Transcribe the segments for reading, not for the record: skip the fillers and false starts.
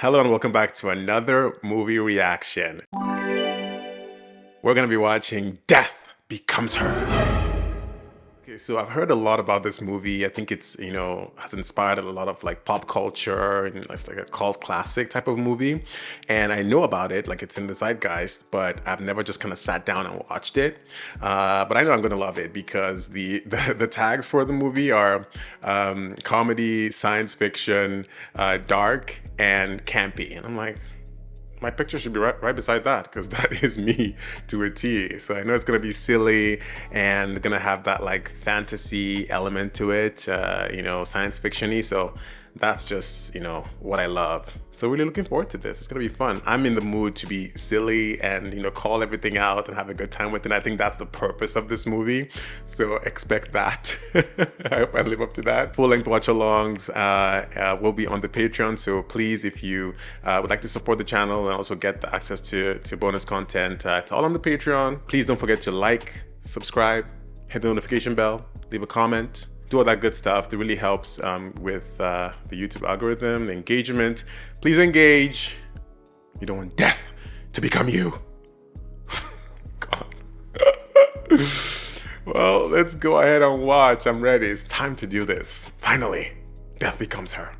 Hello and welcome back to another movie reaction. We're going to be watching Death Becomes Her. Okay, so I've heard a lot about this movie. I think it's, has inspired a lot of like pop culture and it's like a cult classic type of movie. And I know about it, like it's in the zeitgeist, but I've never just kind of sat down and watched it. But I know I'm going to love it because the tags for the movie are comedy, science fiction, dark, and campy. And I'm like, my picture should be right beside that because that is me to a T. So I know it's gonna be silly and gonna have that like fantasy element to it, science fiction-y. So that's just, what I love. So really looking forward to this. It's gonna be fun. I'm in the mood to be silly and, call everything out and have a good time with it. I think that's the purpose of this movie. So expect that. I hope I live up to that. Full-length watch-alongs will be on the Patreon. So please, if you would like to support the channel and also get the access to bonus content, it's all on the Patreon. Please don't forget to like, subscribe, hit the notification bell, leave a comment, do all that good stuff. That really helps with the YouTube algorithm, the engagement. Please engage. You don't want death to become you. God. Well, let's go ahead and watch. I'm ready. It's time to do this. Finally, Death Becomes Her.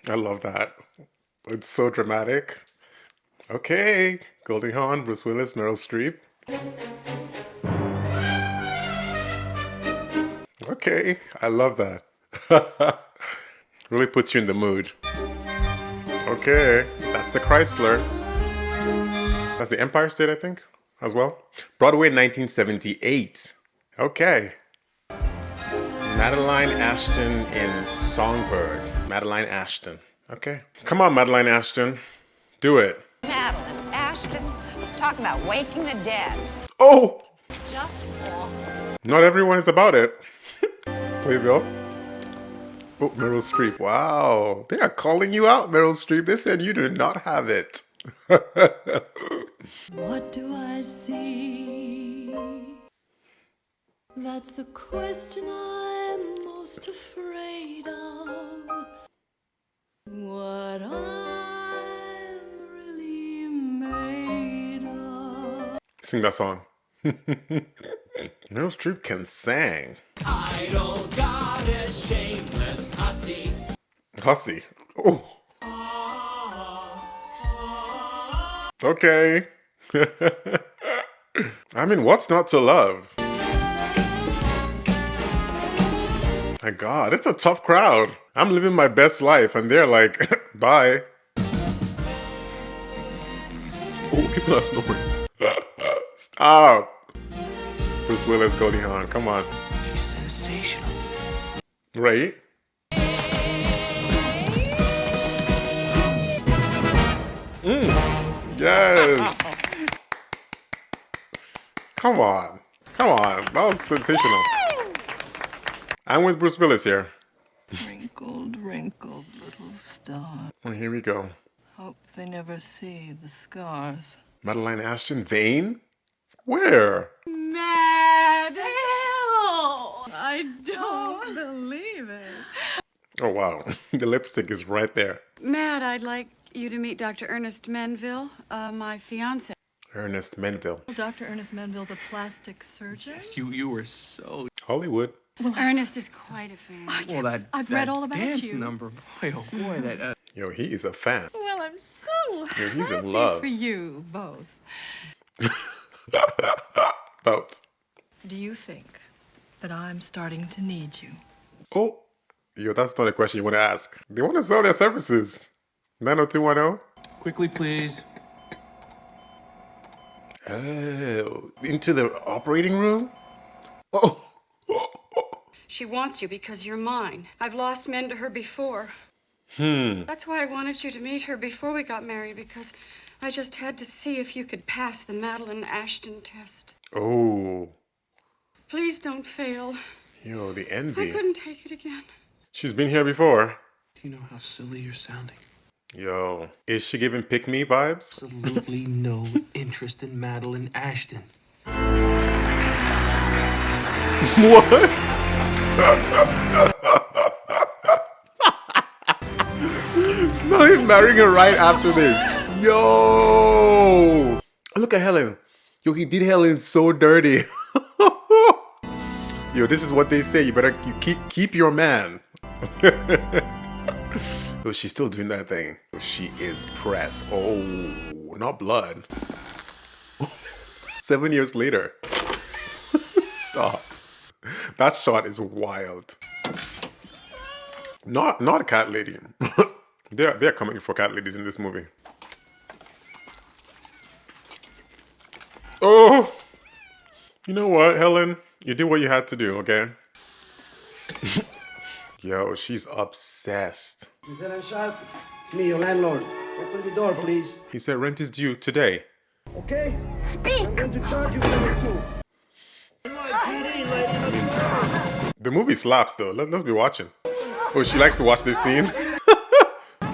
I love that. It's so dramatic. Okay, Goldie Hawn, Bruce Willis, Meryl Streep. Okay, I love that. Really puts you in the mood. Okay, that's the Chrysler. That's the Empire State, I think, as well. Broadway 1978. Okay. Madeline Ashton in Songbird. Madeline Ashton. Okay. Come on, Madeline Ashton. Do it. Madeline Ashton, talk about waking the dead. Oh! Just awful. Not everyone is about it. Playbill. Oh, Meryl Streep. Wow. They are calling you out, Meryl Streep. They said you do not have it. What do I see? That's the question I'm most afraid of. What I'm really made of. Sing that song. Meryl Streep can sing. I don't got a shameless hussy. Hussy. Oh. Okay. I mean, what's not to love? My God, it's a tough crowd. I'm living my best life and they're like, bye. Oh, people are snoring. Stop. Bruce Willis, Goldie Hawn, come on. She's sensational. Right? Yes. Come on. Come on. That was sensational. I'm with Bruce Willis here. Wrinkled, wrinkled little star. Well, here we go. Hope they never see the scars. Madeline Ashton, Vane? Where? Mad Hill! I don't believe it. Oh, wow. The lipstick is right there. Matt, I'd like you to meet Dr. Ernest Menville, my fiance. Ernest Menville. Dr. Ernest Menville, the plastic surgeon? You were so... Hollywood. Ernest is quite a fan. Well, I've read all about dance you. number, boy, oh boy, that... Yo, he is a fan. Well, I'm so Yo, he's in happy love. for you both. Both. Do you think that I'm starting to need you? Oh, yo, that's not a question you want to ask. They want to sell their services. 90210? Quickly, please. Oh, into the operating room? Oh. She wants you because you're mine. I've lost men to her before. That's why I wanted you to meet her before we got married, because I just had to see if you could pass the Madeline Ashton test. Oh. Please don't fail. Yo, the I envy. couldn't take it again. She's been here before. Do you know how silly you're sounding? Yo, is she giving pick-me vibes? Absolutely no interest in Madeline Ashton. What? Not even marrying her right after this. Yo! Look at Helen. Yo, he did Helen so dirty. Yo, this is what they say. You better keep your man. Oh, she's still doing that thing. She is pressed. Oh, not blood. 7 years later. Stop. That shot is wild. Not a cat lady. they're coming for cat ladies in this movie. Oh, you know what, Helen? You did what you had to do, okay? Yo, she's obsessed. Mr. Helen Sharp, it's me, your landlord. Open the door, please. He said rent is due today. Okay? Speak! I'm going to charge you for number 2. The movie slaps though. Let's be watching. Oh, she likes to watch this scene.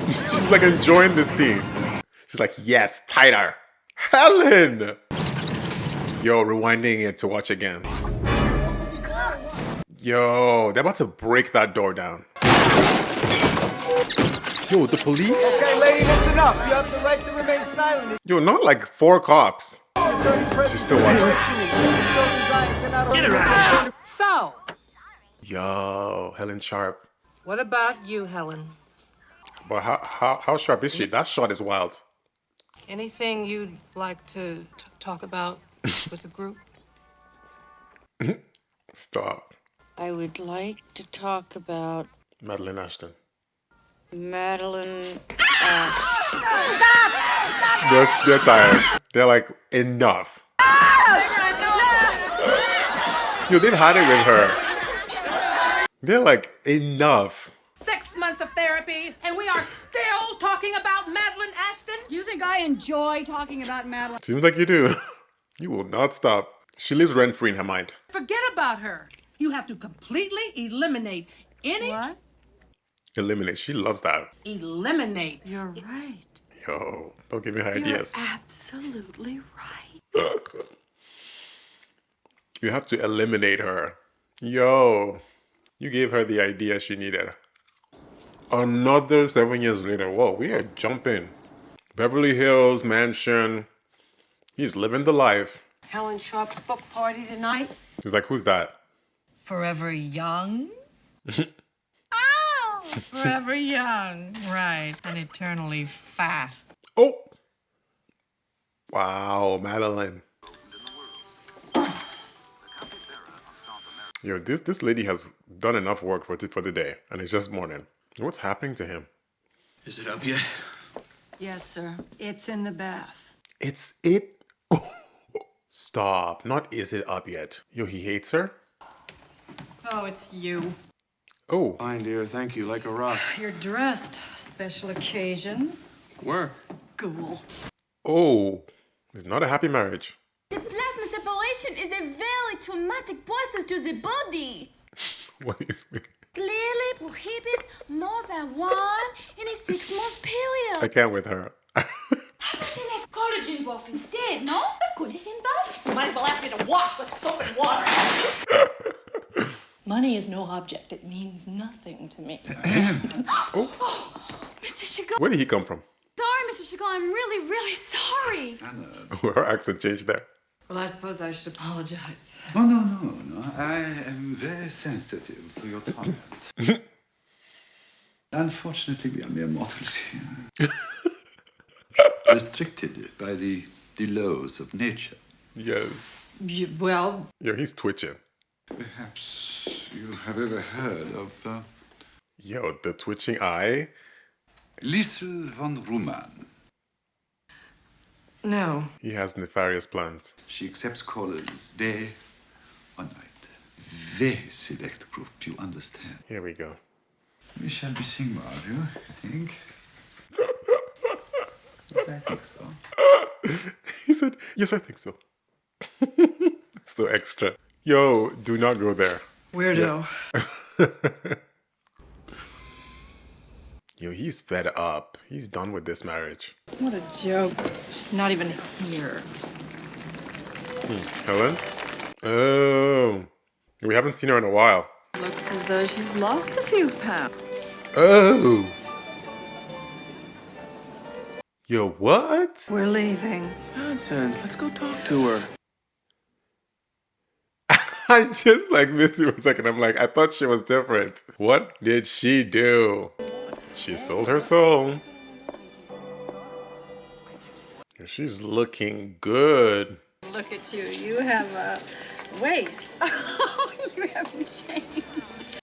She's like enjoying this scene. She's like, yes, tighter. Helen! Yo, rewinding it to watch again. Yo, they're about to break that door down. Yo, the police? Okay, lady, listen up. You have the right to remain silent. Yo, not like 4 cops. She's still watching. Get her out. So, Yo, Helen Sharp. what about you, Helen? But how sharp is she? That shot is wild. Anything you'd like to talk about with the group? Stop. I would like to talk about Madeline Ashton. Madeline Ashton. They're tired. They're like, enough. Yo, they've had it with her. They're like, enough. 6 months of therapy, and we are still talking about Madeline Ashton? Do you think I enjoy talking about Madeline? Seems like you do. You will not stop. She lives rent-free in her mind. Forget about her. You have to completely eliminate any... What? Eliminate. She loves that. Eliminate. You're right. Yo, don't give me her ideas. Absolutely right. You have to eliminate her. Yo, you gave her the idea she needed. Another 7 years later. Whoa, we are jumping. Beverly Hills mansion. He's living the life. Helen Sharp's book party tonight. He's like, who's that? Forever young? Oh! Forever young, right. And eternally fat. Oh! Wow, Madeline. Yo, this lady has done enough work for the day, and it's just morning. What's happening to him? Is it up yet? Yes, sir. It's in the bath. It's it. Stop. Not is it up yet. Yo, he hates her? Oh, it's you. Oh. Fine, dear. Thank you. Like a rock. You're dressed. Special occasion. Work. Cool. Oh. It's not a happy marriage. The plasma separation is a very traumatic process to the body. What is it? Clearly prohibits more than one in a 6-month I period. can't with her. Everything has collagen buff instead, no? Collagen buff? You might as well ask me to wash with soap and water. Money is no object. It means nothing to me. Mr. Chicago. Where did he come from? Sorry, Mr. Chicago. I'm really, really sorry. Her accent changed there. Well, I suppose I should apologize. Oh, no. I am very sensitive to your comment. Unfortunately, we are mere mortals here. Restricted by the laws of nature. Yes. Well, Yo, he's twitching. Perhaps you have ever heard of Yo, the twitching eye. Liesel von Ruman. no. He has nefarious plans. She accepts callers day or night. Very select group, you understand. Here we go. We shall be seeing more of you, I think. Yes, I think so. He said, yes, I think so. So extra. Yo, do not go there. Weirdo. Yo, he's fed up. He's done with this marriage. What a joke. She's not even here. Helen? Oh. We haven't seen her in a while. Looks as though she's lost a few pounds. Oh. Yo, what? We're leaving. Nonsense. Let's go talk to her. I just like missed it for a second. I'm like, I thought she was different. What did she do? She sold her soul. She's looking good. Look at you. You have a waist. You haven't changed.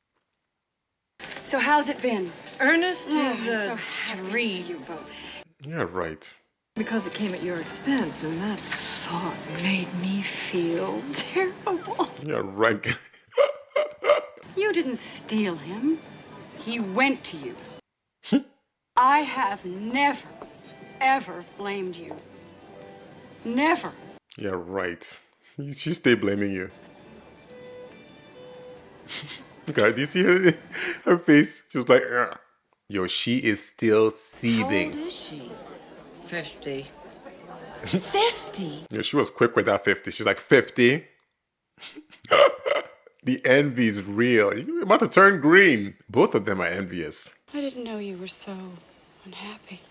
So how's it been? Ernest is a so happy dream. you both. Yeah, right. Because it came at your expense, and that thought made me feel terrible. Yeah, right. You didn't steal him. He went to you. I have never, ever blamed you. Never. Yeah, right. She stay blaming you. God, do you see her face? She was like, ugh. Yo, she is still seething. How old is she? 50. 50? Yo, she was quick with that 50. She's like, 50? The envy's real. You're about to turn green. Both of them are envious. I didn't know you were so unhappy.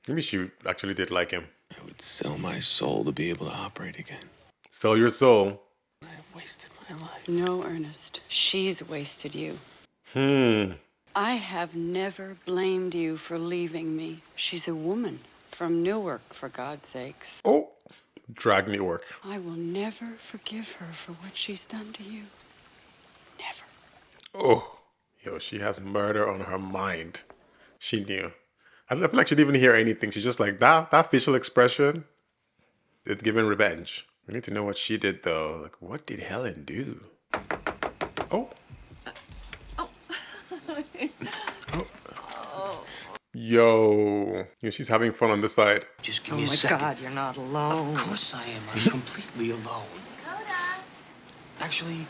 Maybe she actually did like him. I would sell my soul to be able to operate again. Sell your soul. I wasted my life. No, Ernest. She's wasted you. I have never blamed you for leaving me. She's a woman from Newark, for God's sakes. Oh, drag Newark. I will never forgive her for what she's done to you. Never. Oh, yo, she has murder on her mind. She knew. I feel like she didn't even hear anything. She's just like, that facial expression, it's giving revenge. We need to know what she did, though. Like, what did Helen do? Oh. Yo, she's having fun on this side. Just give me a second. Oh my God, you're not alone. Of course I am. I'm completely alone. Actually,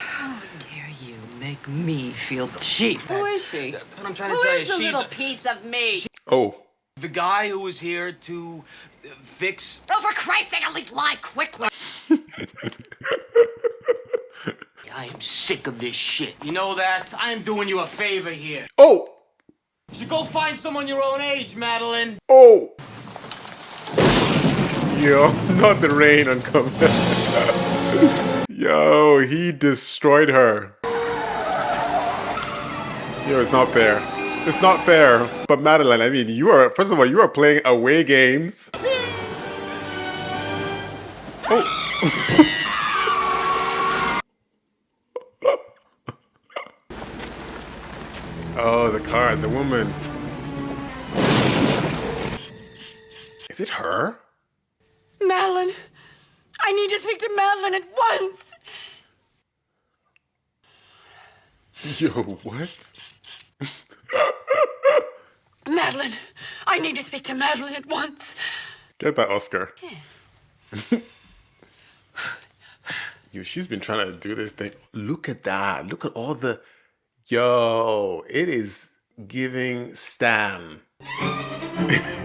How dare you make me feel cheap? who is she? What I'm trying to Who tell you, is the she's little piece of me? Oh, the guy who was here to fix. Oh, for Christ's sake, at least lie quickly. I am sick of this shit. You know that? I am doing you a favor here. oh, You should go find someone your own age, Madeline. oh. Yo, not the rain on coming. Yo, he destroyed her. Yo, it's not fair. It's not fair. But Madeline, I mean, first of all, you are playing away games. Oh. Oh, the car, the woman. Is it her? Madeline! I need to speak to Madeline at once! Yo, what? Madeline! I need to speak to Madeline at once! Get that Oscar. Yo, she's been trying to do this thing. Look at that. Look at all the... Yo, it is giving Stan.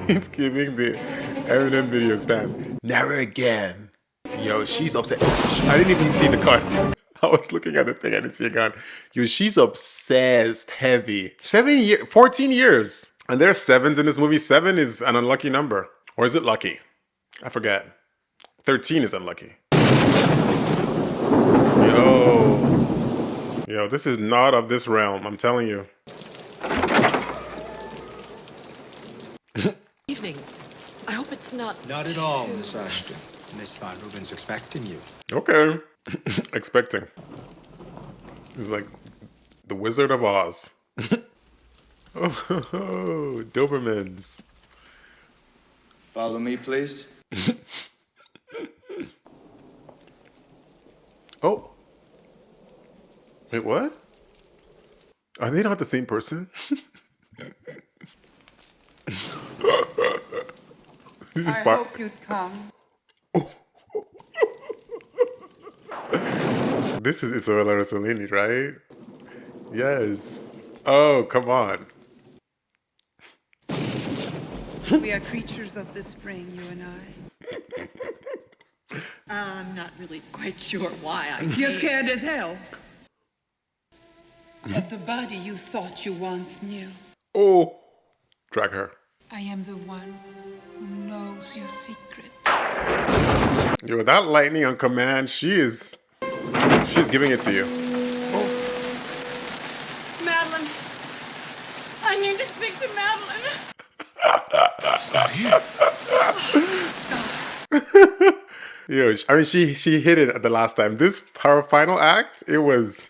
It's giving the Eminem video Stan. Never again. Yo, she's upset. I didn't even see the gun. I was looking at the thing. I didn't see a gun. Yo, she's obsessed heavy. 14 years. And there's sevens in this movie. 7 is an unlucky number. Or is it lucky? I forget. 13 is unlucky. Yo, this is not of this realm, I'm telling you. Evening. I hope it's not... Not at all, Miss Ashton. Miss Von Ruben's expecting you. Okay. Expecting. He's like the Wizard of Oz. Oh, Dobermans. Follow me, please. Oh. Wait, what? Are they not the same person? This is I hope you'd come. This is Isabella Rossellini, right? Yes. Oh, come on. We are creatures of the spring, you and I. I'm not really quite sure why I You're came. scared as hell. Of the body you thought you once knew. Oh, drag her. I am the one who knows your secret. Yo, that lightning on command, she's giving it to you. Madeline. I need to speak to Madeline. Yo, I mean, she hit it at the last time. This, her final act, it was...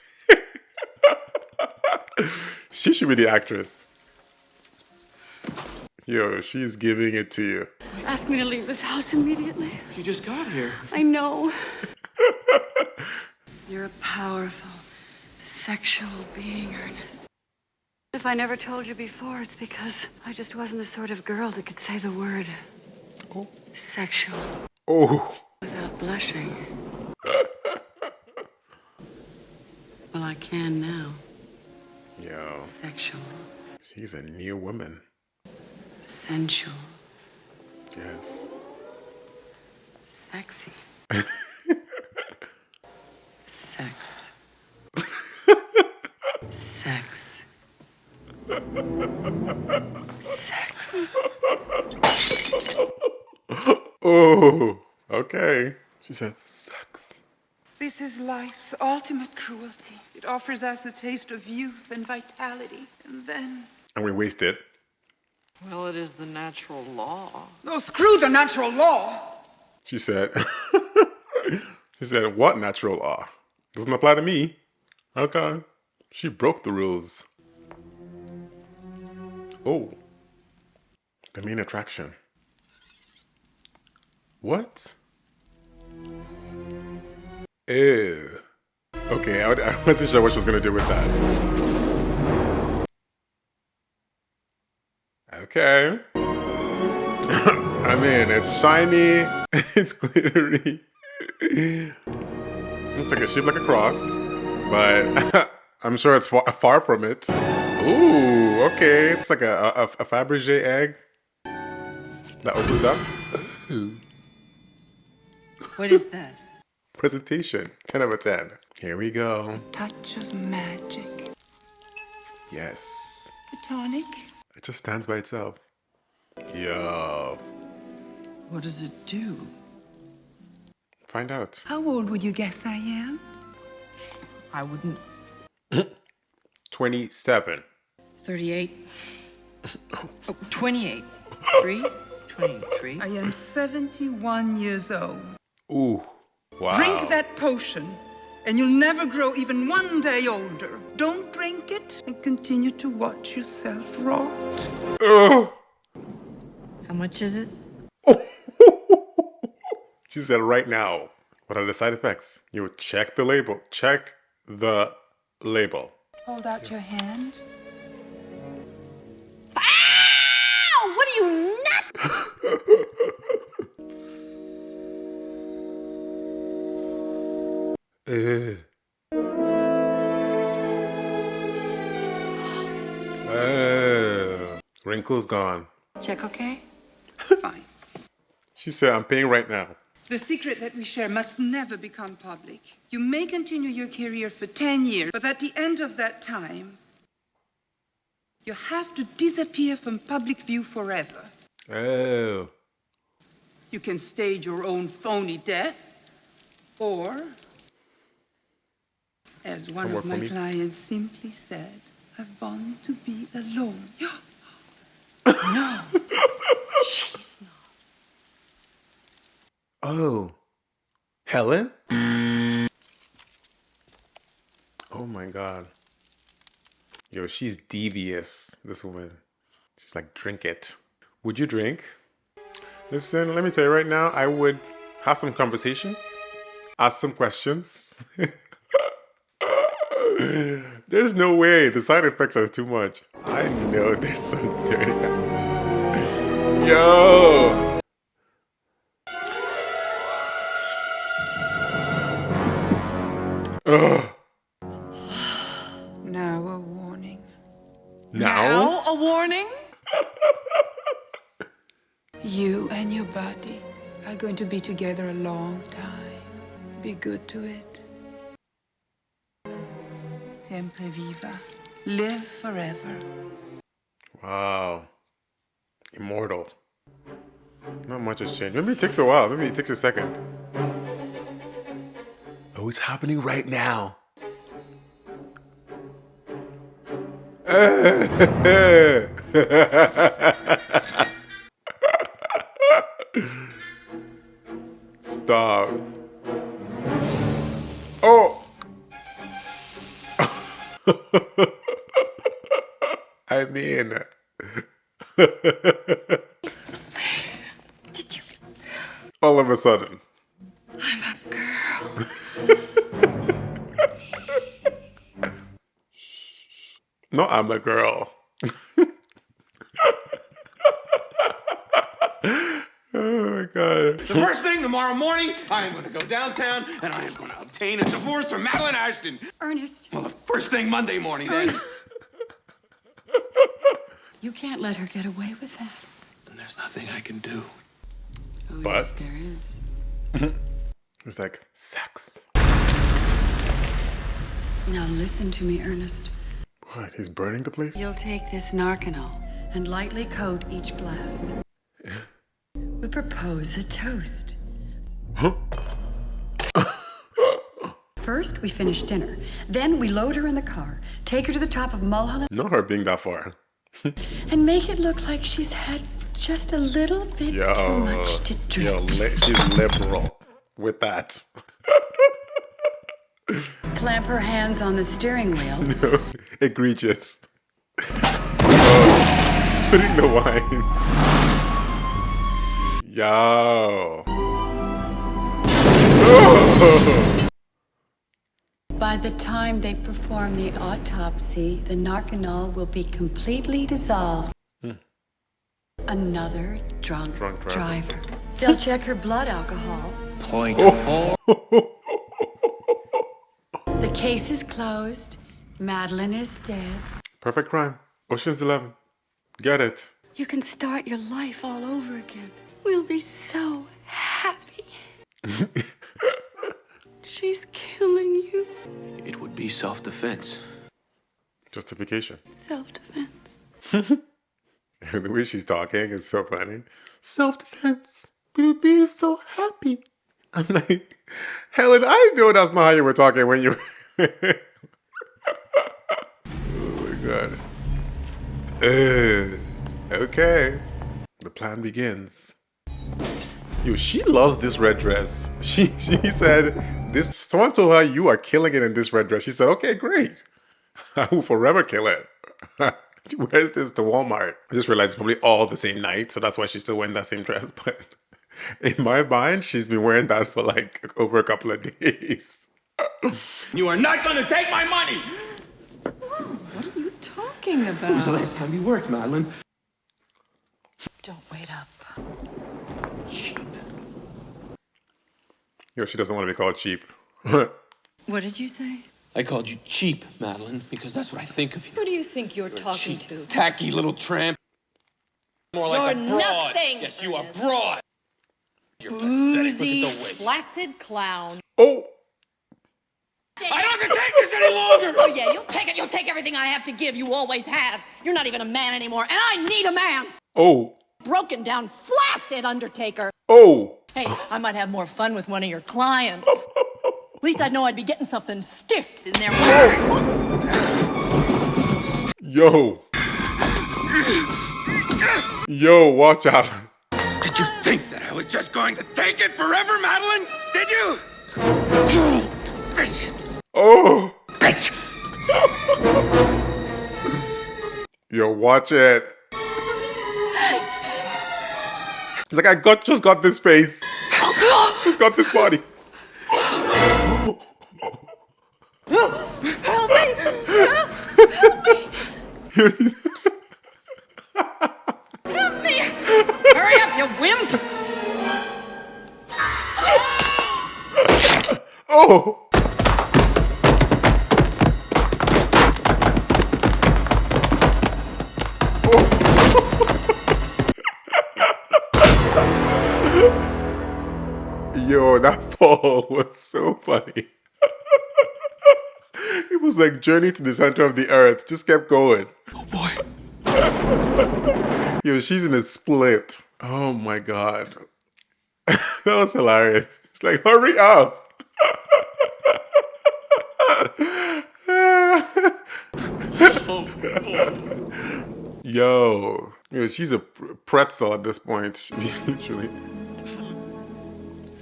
She should be the actress. Yo, she's giving it to you. Ask me to leave this house immediately. You just got here. I know. You're a powerful, sexual being, Ernest. If I never told you before, it's because I just wasn't the sort of girl that could say the word sexual without blushing. Well, I can now. Yo. Sexual. She's a new woman. Sensual. Yes. Sexy. Sex. Sex. Sex. Oh, okay. She said sex. This is life's ultimate cruelty. It offers us the taste of youth and vitality, and then... And we waste it. Well, it is the natural law. Oh, screw the natural law! She said. She said, what natural law? Doesn't apply to me. Okay. She broke the rules. Oh. The main attraction. What? Ew. Okay, I wasn't sure what she was going to do with that. Okay. I mean, it's shiny, it's glittery. Looks like a shape like a cross, but I'm sure it's far from it. Ooh, okay. It's like a Fabergé egg that opens up. What is that? Presentation, 10 out of 10. Here we go. Touch of magic. Yes. A tonic? It just stands by itself. Yo. What does it do? Find out. How old would you guess I am? I wouldn't. 27. 38. Oh, 28. 23. I am 71 years old. Ooh. Wow. Drink that potion, and you'll never grow even one day older. Don't drink it, and continue to watch yourself rot. Oh. How much is it? She said right now. What are the side effects? You would check the label. Check the label. Hold out your hand. Ow! What are you nuts? Wrinkles gone. Check okay? Fine. She said, I'm paying right now. The secret that we share must never become public. You may continue your career for 10 years, but at the end of that time, you have to disappear from public view forever. Oh. You can stage your own phony death, or, as one Homework of for my me. clients simply said, I want to be alone. No, she's not. Oh. Helen? Oh my god. Yo, she's devious, this woman. She's like, drink it. Would you drink? Listen, let me tell you right now, I would have some conversations, ask some questions. There's no way. The side effects are too much. I know there's some dirty. Yo! Ugh. Now a warning. Now? A warning? You and your body are going to be together a long time. Be good to it. Siempre viva. Live forever. Wow. Immortal. Not much has changed. Maybe it takes a while. Maybe it takes a second. Oh, it's happening right now. Stop. Oh! I mean... Did you? All of a sudden. I'm a girl. No, I'm a girl. Oh my God. The first thing tomorrow morning, I am going to go downtown and I am going to obtain a divorce from Madeline Ashton. Ernest. Well, the first thing Monday morning, then. You can't let her get away with that. And there's nothing I can do. Oh, But- yes, there is. It's like sex. Now listen to me, Ernest. What? He's burning the place? You'll take this Narcanol and lightly coat each glass. We propose a toast. Huh? First, we finish dinner. Then we load her in the car, take her to the top of Mulholland, Not her being that far. and make it look like she's had just a little bit too much to drink. She's liberal with that. Clamp her hands on the steering wheel. No, egregious. Oh, putting the wine. Yo. Oh. By the time they perform the autopsy, the Narcanol will be completely dissolved. Another drunk driver. They'll check her blood alcohol. Point. The case is closed. Madeline is dead. Perfect crime. Ocean's 11. Get it. You can start your life all over again. We'll be so happy. She's killing you. It would be self-defense. Justification. Self-defense. The way she's talking is so funny. Self-defense. We would be so happy. I'm like, Helen, I know that's not how you were talking when you were... Oh my God. Okay. The plan begins. Yo, she loves this red dress. She said, someone told her, you are killing it in this red dress. She said, okay, great. I will forever kill it. She wears this to Walmart. I just realized it's probably all the same night, so that's why she's still wearing that same dress. But in my mind, she's been wearing that for like over a couple of days. You are not going to take my money! What are you talking about? When was the last time you worked, Madeline? Don't wait up. Cheap. Yo, she doesn't want to be called cheap. What did you say? I called you cheap, Madeline, because that's what I think of you. Who do you think you're You're a talking cheap, to? Tacky little tramp. More like You're a broad. nothing, Yes, you are Ernest. broad. You're Boozy, pathetic. Look at the wig. flaccid clown. Oh! I don't have to take this any longer! Oh, yeah, you'll take it. You'll take everything I have to give. You always have. You're not even a man anymore, and I need a man. Oh! Broken down, flaccid undertaker. Oh! Hey, I might have more fun with one of your clients. At least I'd know I'd be getting something stiff in there. Yo! Yo, watch out. Did you think that I was just going to take it forever, Madeline? Did you? Bitches. Oh! Bitch. Yo, watch it. He's like, just got this face. Just got this body. Help me! Help me! Help me! Hurry up, you wimp! Oh! Yo, that fall was so funny. It was like Journey to the Center of the Earth. Just kept going. Oh boy. Yo, she's in a split. Oh my god. That was hilarious. It's like, hurry up. Yo, she's a pretzel at this point. Literally.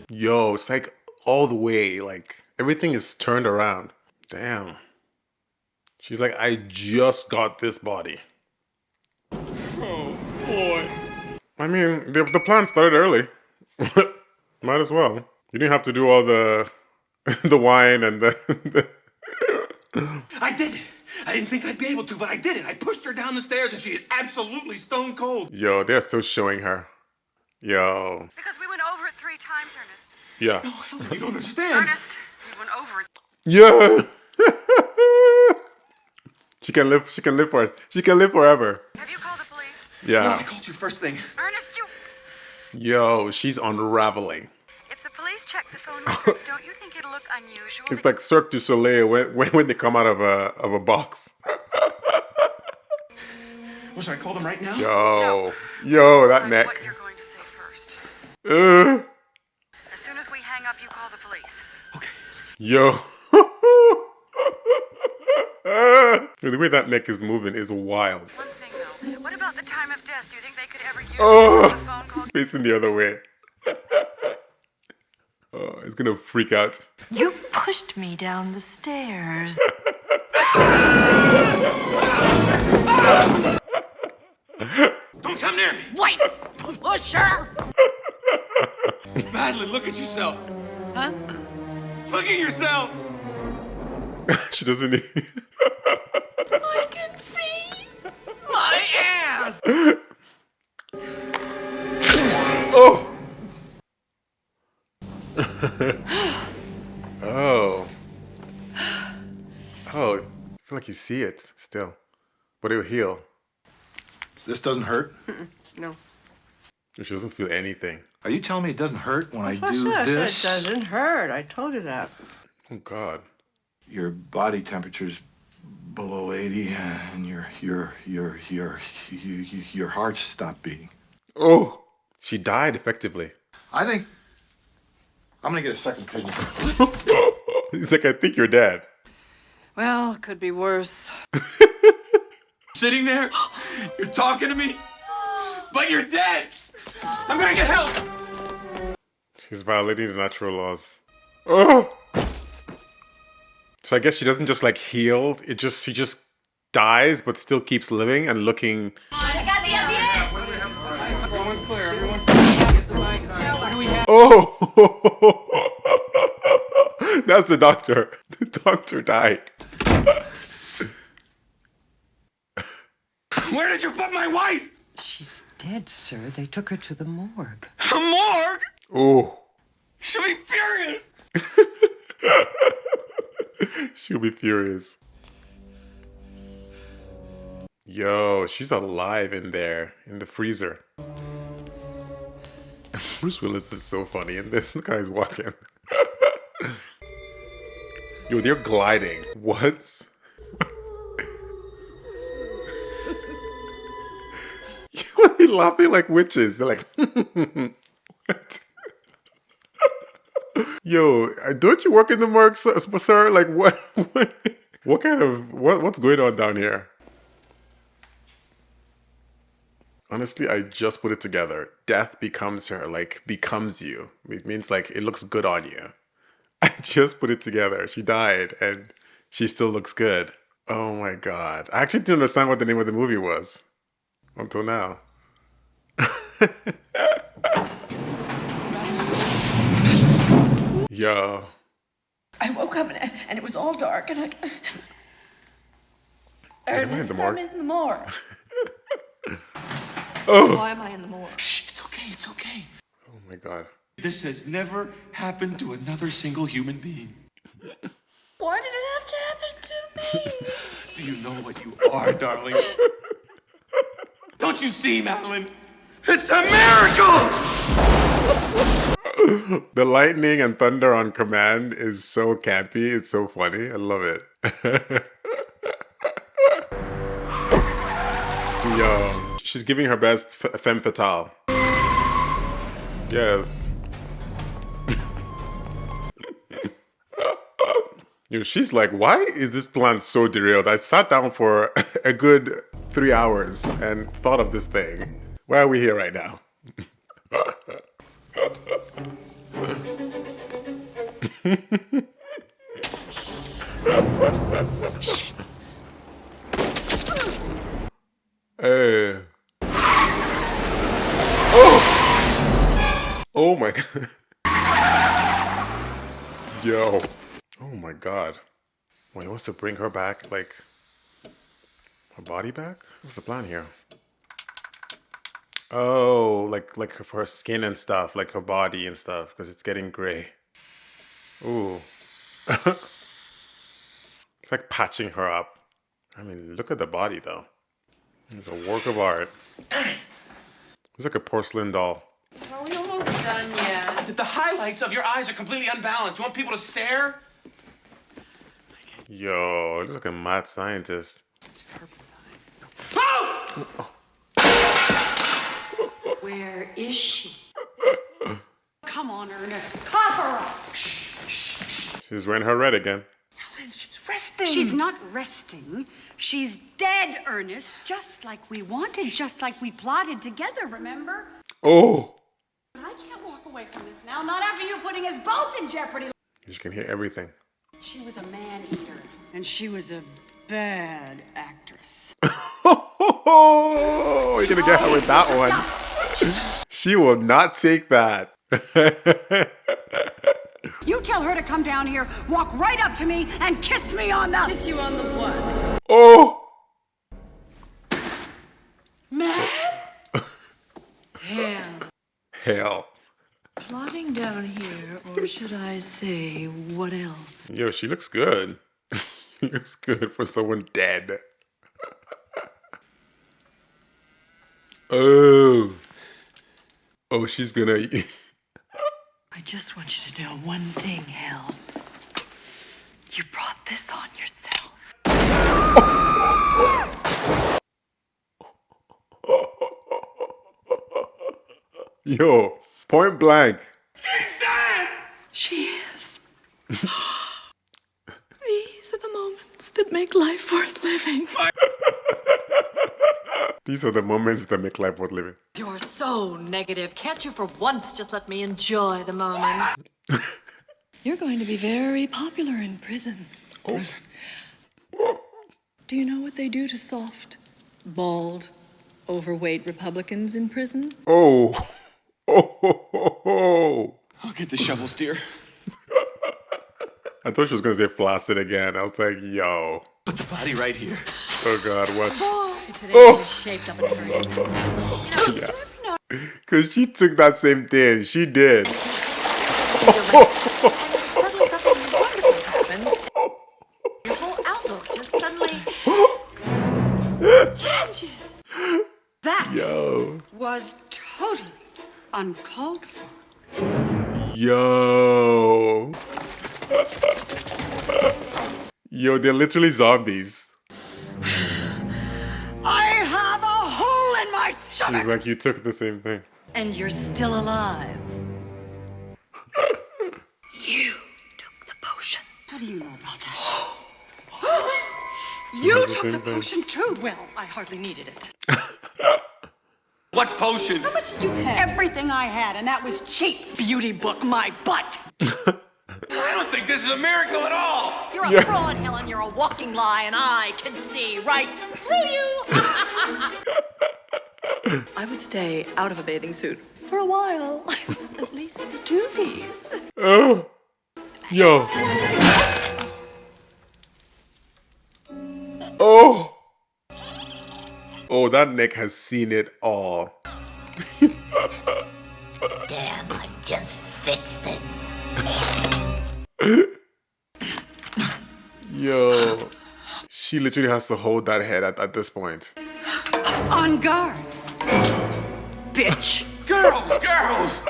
Yo, it's like all the way, like everything is turned around. Damn. She's like, I just got this body. Oh, boy. I mean, the plan started early. Might as well. You didn't have to do all the the wine and the I did it. I didn't think I'd be able to, but I did it. I pushed her down the stairs, and she is absolutely stone cold. Yo, they're still showing her. Yo. Because we went over it 3 times, Ernest. Yeah. No, Helen, you don't understand. Ernest, we went over it. Yeah. She can live for us. She can live forever. Have you called the police? Yeah. No, I called you first thing. Ernest, you... Yo, she's unraveling. If the police check the phone records, don't you think it'll look unusual? It's like Cirque du Soleil when they come out of a box. Well, should I call them right now? Yo, that neck. What you're going to say first. As soon as we hang up, you call the police. Okay. Yo. The way that neck is moving is wild. One thing though, what about the time of death? Do you think they could ever use Oh, the phone call? it's facing the other way. Oh, it's gonna freak out. You pushed me down the stairs. Don't come near me. Wait! Push her! Madeline, look at yourself. Huh? Look at yourself. She doesn't need... I can see my ass! Oh! Oh. Oh, I feel like you see it still. But it'll heal. This doesn't hurt? No. She doesn't feel anything. Are you telling me it doesn't hurt when I do Yes, this? it doesn't hurt. I told you that. Oh, God. Your body temperature's below 80 and your heart stopped beating. Oh, she died effectively. I think I'm gonna get a second opinion. He's like, I think you're dead. Well, could be worse. Sitting there, you're talking to me, but you're dead. I'm gonna get help. She's violating the natural laws. Oh! So I guess she doesn't just like heal. She just dies, but still keeps living and looking. Oh! That's the doctor. The doctor died. Where did you put my wife? She's dead, sir. They took her to the morgue. The morgue? Oh. She'll be furious. She'll be furious. Yo, she's alive in there, in the freezer. Bruce Willis is so funny in this. Look how he's walking. Yo, they're gliding. What? Why are they laughing like witches? They're like, what? Yo, don't you work in the morgue, sir? Like, what? What kind of, what's going on down here? Honestly, I just put it together. Death becomes her, like, becomes you. It means, like, it looks good on you. I just put it together. She died, and she still looks good. Oh my God. I actually didn't understand what the name of the movie was. Until now. Yo. I woke up and it was all dark and I... Ernest, I'm in the morgue. Oh. Why am I in the morgue? Shh, it's okay, it's okay. Oh my God. This has never happened to another single human being. Why did it have to happen to me? Do you know what you are, darling? Don't you see, Madeline? It's a miracle! The lightning and thunder on command is so campy. It's so funny. I love it. Yo, she's giving her best femme fatale. Yes. Yo, she's like, why is this plan so derailed? I sat down for a good 3 hours and thought of this thing. Why are we here right now? Shit. Hey. Oh! Oh my god. Yo. Oh my god. Wait, he wants to bring her back, like, her body back? What's the plan here? Oh, like for her skin and stuff, like her body and stuff, because it's getting gray. Ooh. It's like patching her up. I mean, look at the body though. It's a work of art. It's like a porcelain doll. Are we almost done yet? The highlights of your eyes are completely unbalanced. You want people to stare? Yo, it looks like a mad scientist. Oh! Where is she? Come on, Ernest. Cover her up. She's wearing her red again. She's resting. She's not resting. She's dead, Ernest. Just like we wanted, just like we plotted together, remember? Oh! But I can't walk away from this now, not after you putting us both in jeopardy. You can hear everything. She was a man-eater, and she was a bad actress. Oh, you're gonna get her with that one. She will not take that. You tell her to come down here, walk right up to me, and kiss me on the... Kiss you on the what? Oh! Mad? Hell. Hell. Plotting down here, or should I say, what else? Yo, she looks good. She looks good for someone dead. Oh. Oh, she's gonna... I just want you to know one thing, Hell. You brought this on yourself. Yo, point blank. She's dead! She is. These are the moments that make life worth living. These are the moments that make life worth living. You're so negative. Can't you for once just let me enjoy the moment? You're going to be very popular in prison. Prison? Do you know what they do to soft, bald, overweight Republicans in prison? Oh. Oh. I'll get the shovels, dear. I thought she was gonna say flaccid again. I was like, yo. Put the body right here. Oh God, watch. Today Oh. was shaped up in a very Yeah. Cause she took that same thing. She did. Suddenly something wonderful happens. Your whole outlook just suddenly changes. That Yo. was totally uncalled for. Yo. Yo, they're literally zombies. I have a hole in my stomach! She's like, you took the same thing. And you're still alive. You took the potion. How do you know about that? You It's the took same the thing. potion too? Well, I hardly needed it. What potion? How much did you have? Everything I had, and that was cheap. Beauty book my butt. I don't think this is a miracle at all. You're a fraud, Helen. You're a walking lie, and I can see right through you. I would stay out of a bathing suit for a while. At least do these. Oh. Yo. Oh. Oh, that neck has seen it all. Damn, I just fixed this. Yo. She literally has to hold that head at this point. On guard. Bitch. Girls!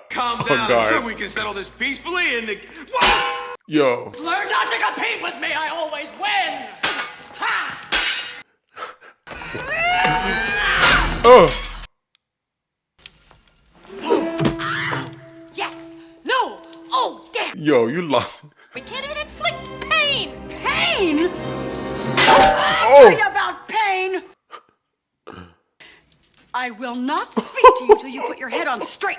Calm Oh, down. God. I'm sure we can settle this peacefully and... Whoa! Yo. Learn not to compete with me. I always win. Ha! Oh. Yes. No. Oh, damn. Yo, you lost. We can't even inflict pain. Pain? Oh. Tell you about pain. I will not speak to you till you put your head on straight.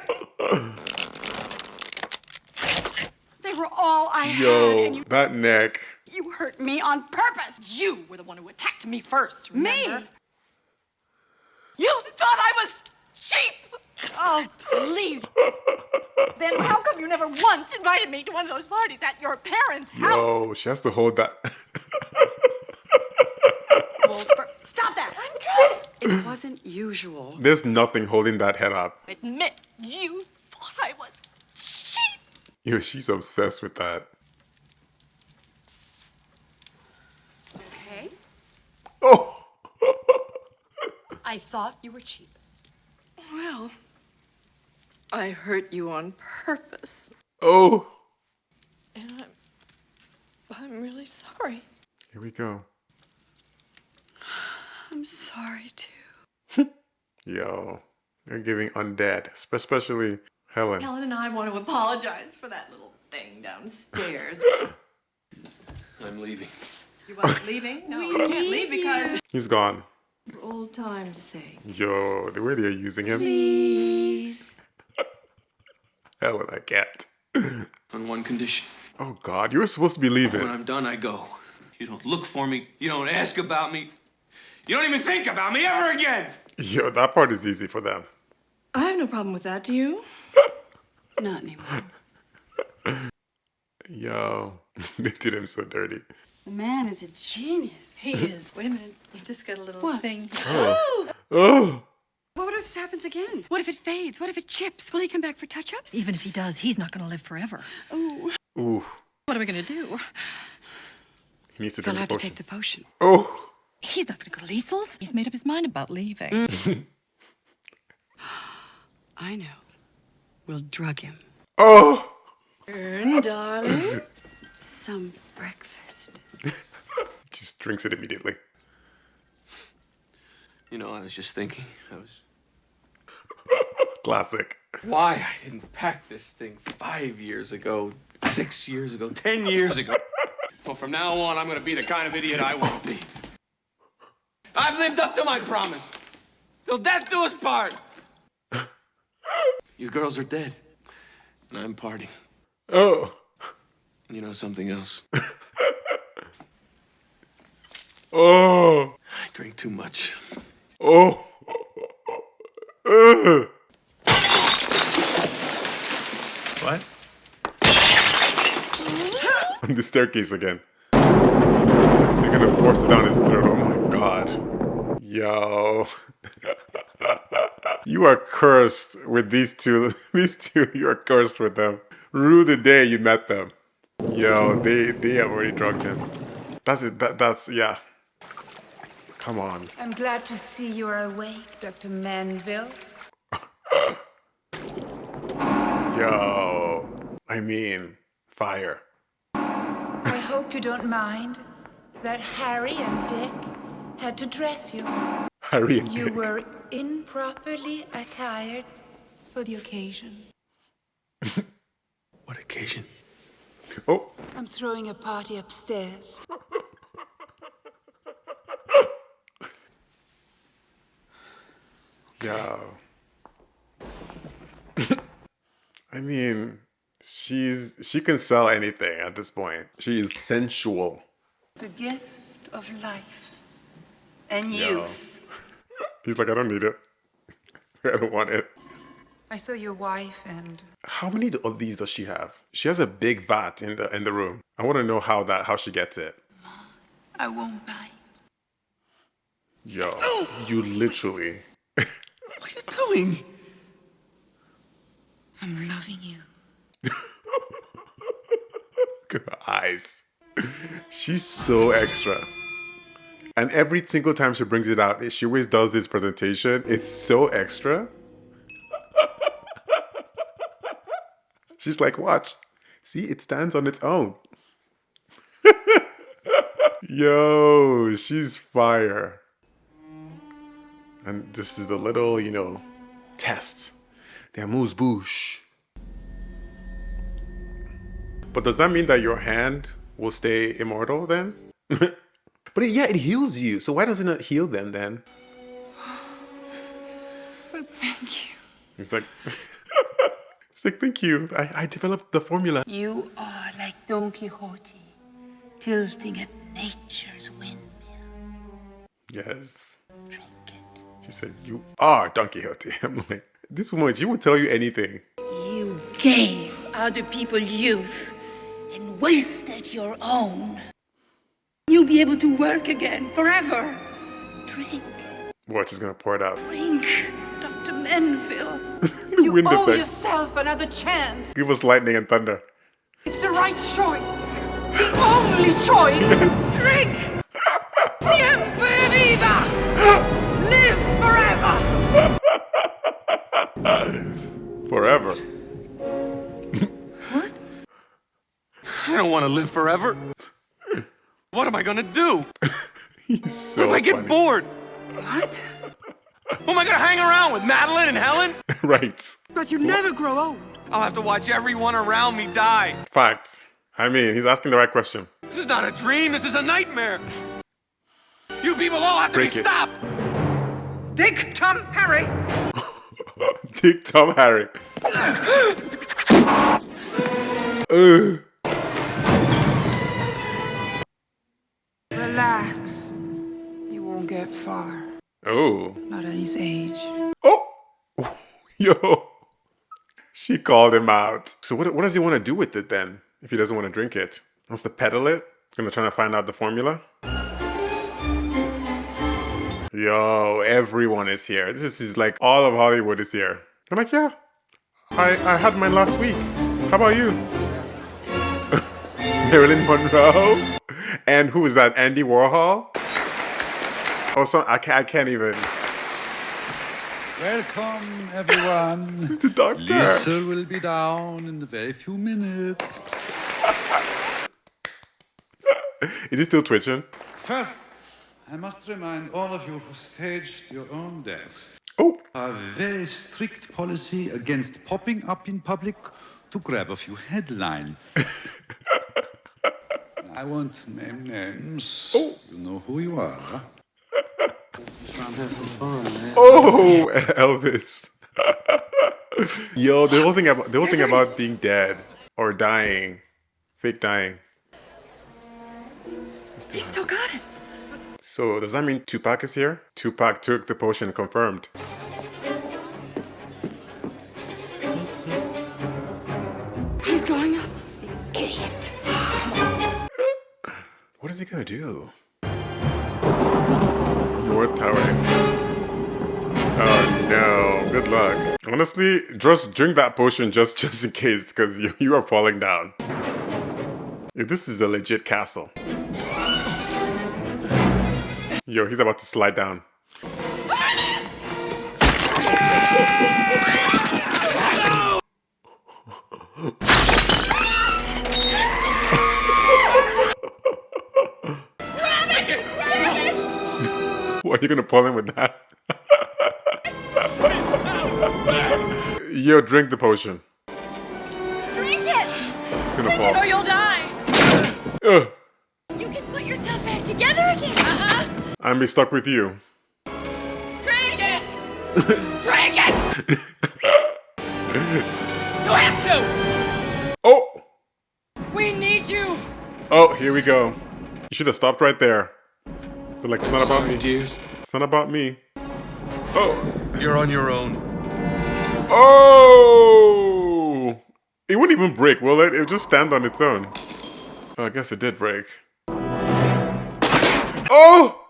They were all I had, and Yo, you that neck. hurt me on purpose. You were the one who attacked me first, remember? Me? You thought I was cheap! Oh, please. Then how come you never once invited me to one of those parties at your parents' house? Yo, she has to hold that. Stop that. I'm good. It wasn't usual. There's nothing holding that head up. Admit you thought I was cheap. Yo, she's obsessed with that. Okay. Oh. I thought you were cheap. Well, I hurt you on purpose. Oh. And I'm really sorry. Here we go. I'm sorry, too. Yo, they're giving undead, especially Helen. Helen and I want to apologize for that little thing downstairs. I'm leaving. You weren't leaving? No, you can't leave because... He's gone. For old time's sake. Yo, the way they're using him. Please. Helen, I can't. On one condition. Oh, God, you were supposed to be leaving. When I'm done, I go. You don't look for me. You don't ask about me. You don't even think about me ever again. Yo, that part is easy for them. I have no problem with that, do you? Not anymore. Yo, they did him so dirty. The man is a genius. He is. Wait a minute. You just got a little thing. Oh. Oh. What if this happens again? What if it fades? What if it chips? Will he come back for touch-ups? Even if he does, he's not going to live forever. Oh. Ooh. What are we going to do? He needs to He'll drink have the to potion. take the potion. Oh. He's not going to go to Liesl's. He's made up his mind about leaving. I know. We'll drug him. Oh. Darling. Some breakfast. Just drinks it immediately. You know, I was just thinking. Classic. Why I didn't pack this thing 5 years ago, 6 years ago, 10 years ago. Well, from now on, I'm going to be the kind of idiot I won't be. I've lived up to my promise. Till death do us part. You girls are dead. And I'm partying. Oh. You know something else? Oh. I drink too much. Oh. What? On the staircase again. They're gonna force it down his throat. Oh my god. Yo. You are cursed with these two. These two, you are cursed with them. Rue the day you met them. Yo, they have already drugged him. That's it. That's yeah. Come on. I'm glad to see you're awake, Dr. Manville. Yo. I mean, fire. I hope you don't mind that Harry and Dick had to dress you. Harry and You Dick. were improperly attired for the occasion. What occasion? Oh. I'm throwing a party upstairs. Yo. I mean, she can sell anything at this point. She is sensual. The gift of life and Yo. youth. He's like, I don't need it. I don't want it. I saw your wife and How many of these does she have? She has a big vat in the room. I want to know how she gets it. I won't bite. Yo, you literally. What are you doing? I'm loving you. Look at her eyes. She's so extra. And every single time she brings it out, she always does this presentation. It's so extra. She's like, watch. See, it stands on its own. Yo, she's fire. And this is the little, you know, test. The amuse-bouche. But does that mean that your hand will stay immortal then? But yeah, it heals you. So why does it not heal them then? But thank you. He's like, she's like, thank you. I developed the formula. You are like Don Quixote, tilting at nature's windmill. Yes. Drink it. She said, you are Don Quixote. I'm like, this woman, she will tell you anything. You gave other people youth and wasted your own. You'll be able to work again forever. Drink. What, she's gonna pour it out. Drink, Dr. Menville. You owe yourself another chance. Give us lightning and thunder. It's the right choice. The only choice. Yes. Drink. Siempre Vida. Live forever. Forever. What? I don't want to live forever. What am I gonna do? He's so What if I get funny. bored? What? Who am I gonna hang around with, Madeline and Helen? Right. But you never grow old. I'll have to watch everyone around me die. Facts. I mean, he's asking the right question. This is not a dream, this is a nightmare. You people all have to Break be it. stopped. Dick, Tom, Harry. Dick, Tom, Harry. Relax. You won't get far. Oh. Not at his age. Oh. Yo. She called him out. So what does he want to do with it then? If he doesn't want to drink it? Wants to peddle it? Gonna try to find out the formula? Yo, everyone is here. This is like all of Hollywood is here. I'm like, yeah. I had mine last week. How about you? Marilyn Monroe? And who is that? Andy Warhol? Also, I can't even. Welcome, everyone. This is the doctor. Lisa will be down in a very few minutes. Is he still twitching? First, I must remind all of you who staged your own deaths. Oh. A very strict policy against popping up in public to grab a few headlines. I won't name names. Oh. You know who you are. Oh, Elvis. Yo, the whole thing about being dead or dying, fake dying. He still got it. So does that mean Tupac is here? Tupac took the potion, confirmed. He's going up. Idiot. What is he gonna do? North Tower. Oh no, good luck. Honestly, just drink that potion just in case, because you are falling down. This is a legit castle. Yo, he's about to slide down. What, are you gonna pull him with that? Yo, drink the potion. Drink it! It's gonna Drink fall. it or you'll die! Ugh. You can put yourself back together again! I'm be stuck with you. Drink it! Drink it! You have to! Oh! We need you! Oh, here we go. You should have stopped right there. But like, it's not about me. Dears. It's not about me. Oh! You're on your own. Oh! It wouldn't even break, will it? It would just stand on its own. Oh, I guess it did break. Oh!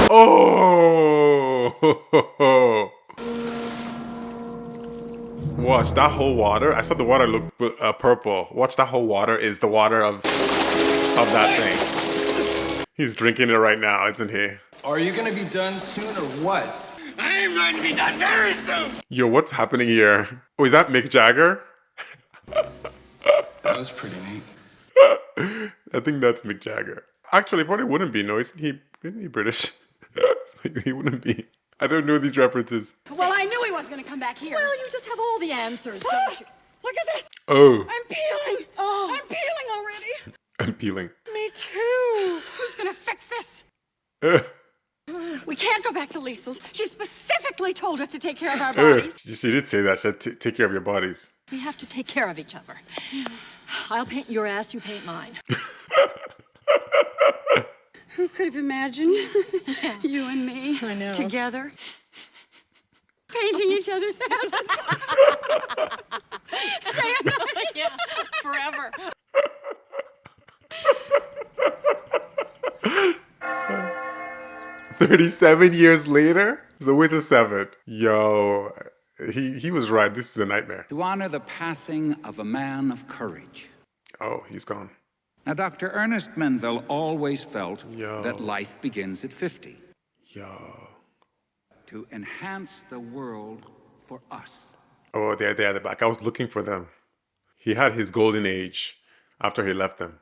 Oh! Watch that whole water. I saw the water look purple. Watch, that whole water is the water of that thing. He's drinking it right now, isn't he? Are you gonna be done soon or what? I am going to be done very soon. Yo, what's happening here? Oh, is that Mick Jagger? That was pretty neat. I think that's Mick Jagger. Actually, probably wouldn't be. No, isn't he British? So he wouldn't be. I don't know these references. Well, I knew he wasn't going to come back here. Well, you just have all the answers, don't you? Look at this. Oh, I'm peeling. Oh. I'm peeling already. I'm peeling. Me too. Who's going to fix this? We can't go back to Liesl's. She specifically told us to take care of our bodies. She did say that. She said, take care of your bodies. We have to take care of each other. I'll paint your ass, you paint mine. Who could have imagined you and me together painting each other's asses? Day and night. Yeah, forever. $37 years later? So where's the 7? Yo, he was right. This is a nightmare. To honor the passing of a man of courage. Oh, he's gone. Now, Dr. Ernest Menville always felt Yo. that life begins at 50. Yo. To enhance the world for us. Oh, they're at the back. I was looking for them. He had his golden age after he left them.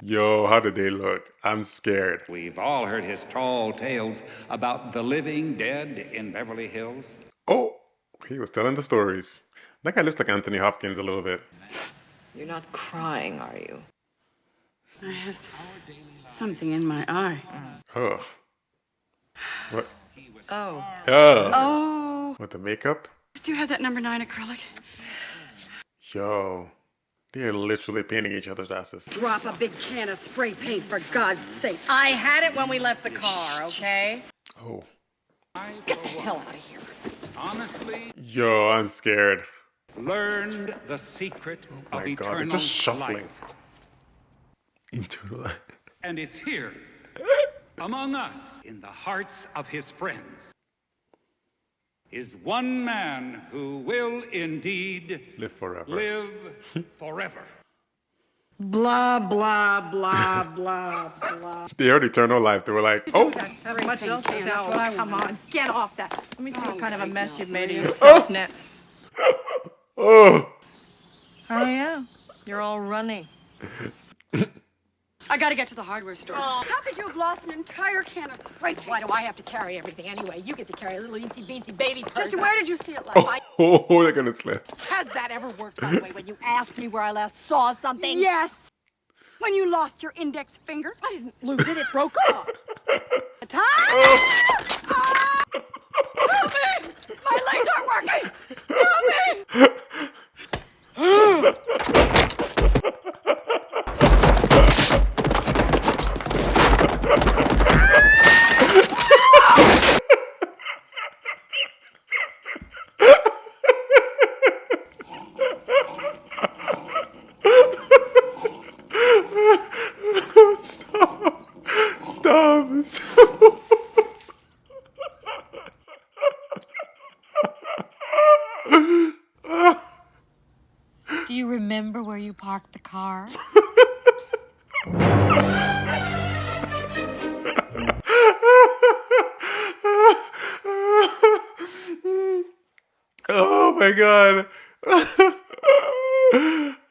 Yo, how did they look? I'm scared. We've all heard his tall tales about the living dead in Beverly Hills. Oh, he was telling the stories. That guy looks like Anthony Hopkins a little bit. You're not crying, are you? I have something in my eye. Oh. What? Oh. Oh. Oh. With the makeup? Do you have that number 9 acrylic? Yo. They're literally painting each other's asses. Drop a big can of spray paint, for God's sake. I had it when we left the car, okay? Oh. Get the hell out of here. Honestly, Yo, I'm scared. learned the secret Oh of my God, they're eternal just shuffling. life. Eternal life. And it's here, among us, in the hearts of his friends, is one man who will indeed Live forever. live forever. Blah, blah, blah, blah, blah. They heard eternal life. They were like, oh. That's very much else than That's that. what I Come want. on, get off that. Let me see what kind of a mess you've made of Oh. yourself, Ned. Oh. Oh, yeah. You're all runny. I gotta get to the hardware store. How could you have lost an entire can of spray paint? Why do I have to carry everything anyway? You get to carry a little itsy beatsy baby person. Just where did you see it last? Oh, they're gonna slip. Has that ever worked that way when you asked me where I last saw something? Yes. When you lost your index finger. I didn't lose it, it broke off. The time? Help me! My legs aren't working! Help Stop. Stop. Stop. Do you remember where you parked the car? Oh my God.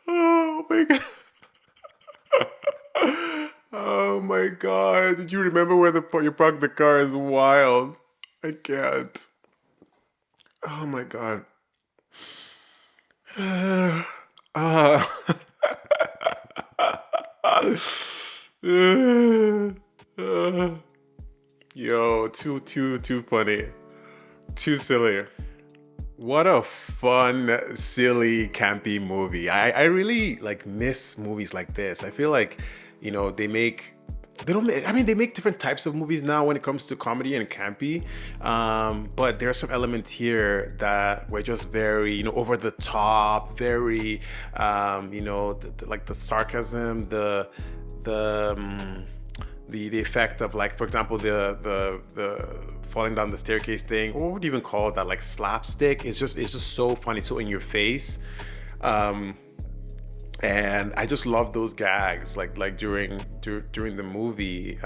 Oh my God. Oh my God. Did you remember where you parked the car? Is wild. I can't. Oh my God. Yo, too funny. Too silly. What a fun, silly, campy movie. I really miss movies like this. I feel like, they make different types of movies now when it comes to comedy and campy. But there are some elements here that were just very, over the top, very, like the sarcasm, the effect of, like, for example, the falling down the staircase thing. What would you even call that? Like slapstick. It's just so funny, so in your face. And I just love those gags, like during the movie.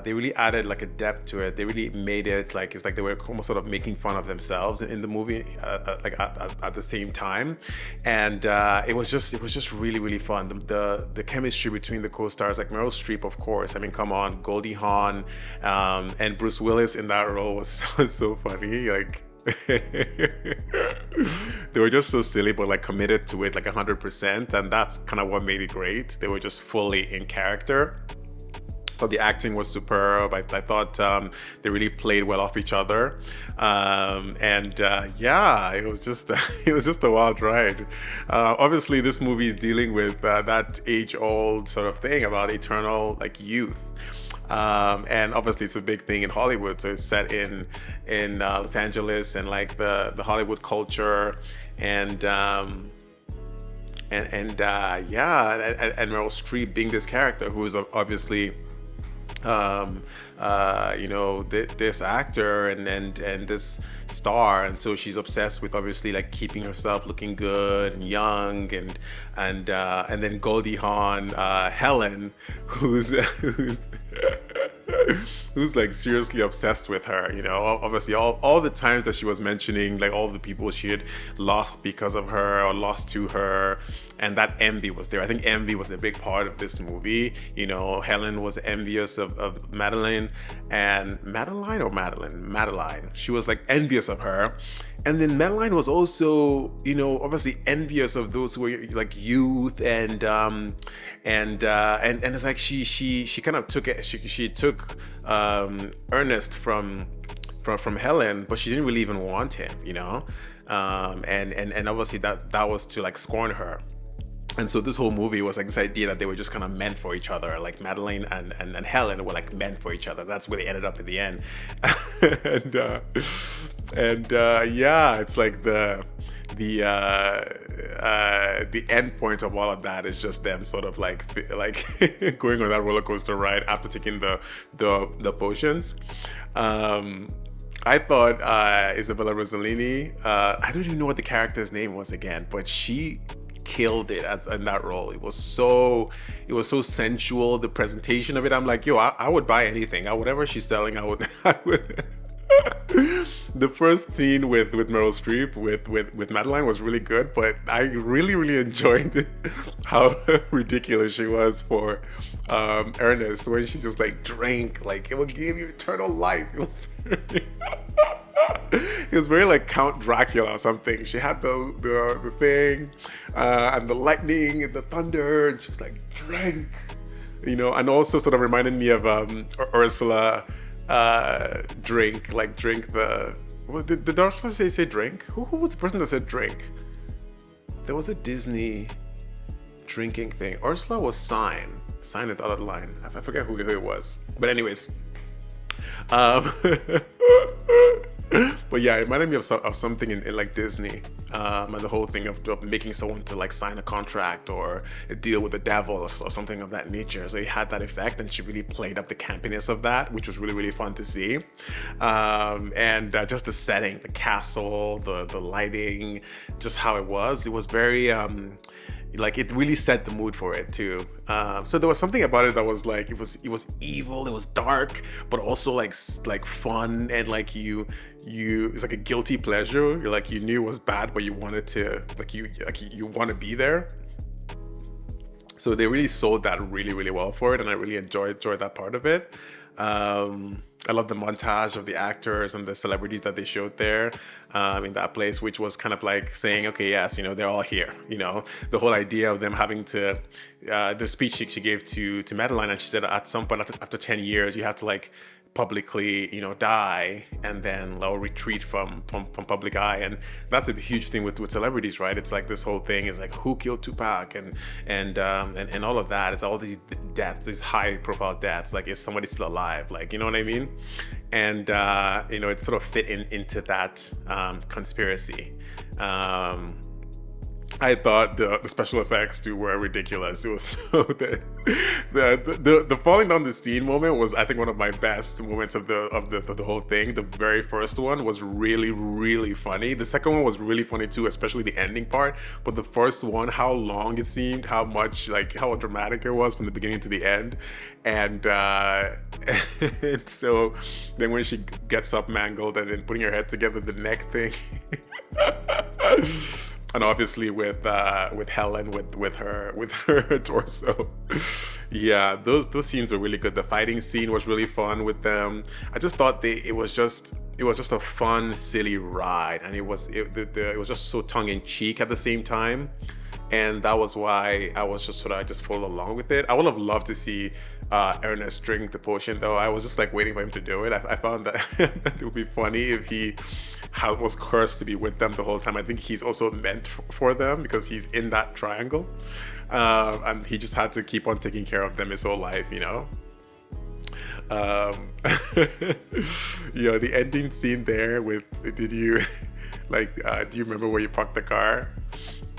They really added like a depth to it. They really made it like it's like they were almost sort of making fun of themselves in the movie, like at the same time, and it was just really fun. The chemistry between the co-stars, like Meryl Streep, of course. I mean, come on, Goldie Hawn, and Bruce Willis in that role was so funny. Like they were just so silly, but like committed to it like 100%, and that's kind of what made it great. They were just fully in character. Thought the acting was superb. I thought they really played well off each other, yeah, it was just it was just a wild ride. Obviously, this movie is dealing with that age-old sort of thing about eternal like youth. And obviously it's a big thing in Hollywood, so it's set in Los Angeles and like the Hollywood culture, and Meryl Streep being this character who is obviously this actor and this star, and so she's obsessed with obviously like keeping herself looking good and young, and then Goldie Hawn, Helen, who's who's like seriously obsessed with her, obviously all the times that she was mentioning like all the people she had lost because of her or lost to her, and that envy was there. I think envy was a big part of this movie. Helen was envious of Madeline, and Madeline. She was like envious of her. And then Madeline was also, obviously envious of those who were like youth, and it's like she kind of took it. She took Ernest from Helen, but she didn't really even want him, and obviously that was to like scorn her. And so this whole movie was like this idea that they were just kind of meant for each other. Like Madeline and Helen were like meant for each other. That's where they ended up in the end. Yeah, it's like the end point of all of that is just them sort of like going on that roller coaster ride after taking the potions. I thought Isabella Rossellini, I don't even know what the character's name was again, but she killed it in that role. It was so sensual, the presentation of it. I'm like, yo, I would buy anything. Whatever she's selling, I would The first scene with Meryl Streep with Madeline was really good, but I really enjoyed how ridiculous she was for Ernest when she just like drank, like it will give you eternal life. It was very like Count Dracula or something. She had the thing and the lightning and the thunder, and she was like drank, and also sort of reminded me of Ursula drink the. Well, did Ursula say drink? Who was the person that said drink? There was a Disney drinking thing. Ursula was sign the dotted line. I forget who it was. But anyways, but yeah, it reminded me of something in like Disney, and the whole thing of making someone to like sign a contract or a deal with the devil or something of that nature. So it had that effect, and she really played up the campiness of that, which was really fun to see. And just the setting, the castle, the lighting, just how it was very like it really set the mood for it too. So there was something about it that was like it was evil, it was dark, but also like fun, and like you it's like a guilty pleasure. You're like, you knew it was bad, but you wanted to you want to be there. So they really sold that really well for it, and I really enjoyed that part of it. I love the montage of the actors and the celebrities that they showed there in that place, which was kind of like saying, okay, yes, they're all here. The whole idea of them having to, the speech she gave to Madeline, and she said at some point after 10 years, you have to like publicly, die, and then retreat from public eye. And that's a huge thing with celebrities, right? It's like this whole thing is like, who killed Tupac and all of that. It's all these deaths, these high profile deaths. Like, is somebody still alive? Like, you know what I mean? And it sort of fit into that conspiracy. I thought the special effects too were ridiculous. It was so the falling down the scene moment was, I think, one of my best moments of the whole thing. The very first one was really funny. The second one was really funny too, especially the ending part. But the first one, how long it seemed, how much, like, how dramatic it was from the beginning to the end, and and so then when she gets up mangled and then putting her head together, the neck thing. And obviously with Helen with her torso. Yeah, those scenes were really good. The fighting scene was really fun with them. I just thought it was just a fun, silly ride, and it was just so tongue-in-cheek at the same time. And that was why I was just I just followed along with it. I would have loved to see Ernest drink the potion, though. I was just like waiting for him to do it. I found that it would be funny if he was cursed to be with them the whole time. I think he's also meant for them because he's in that triangle, and he just had to keep on taking care of them his whole life, you know. You know, the ending scene there with, do you remember where you parked the car?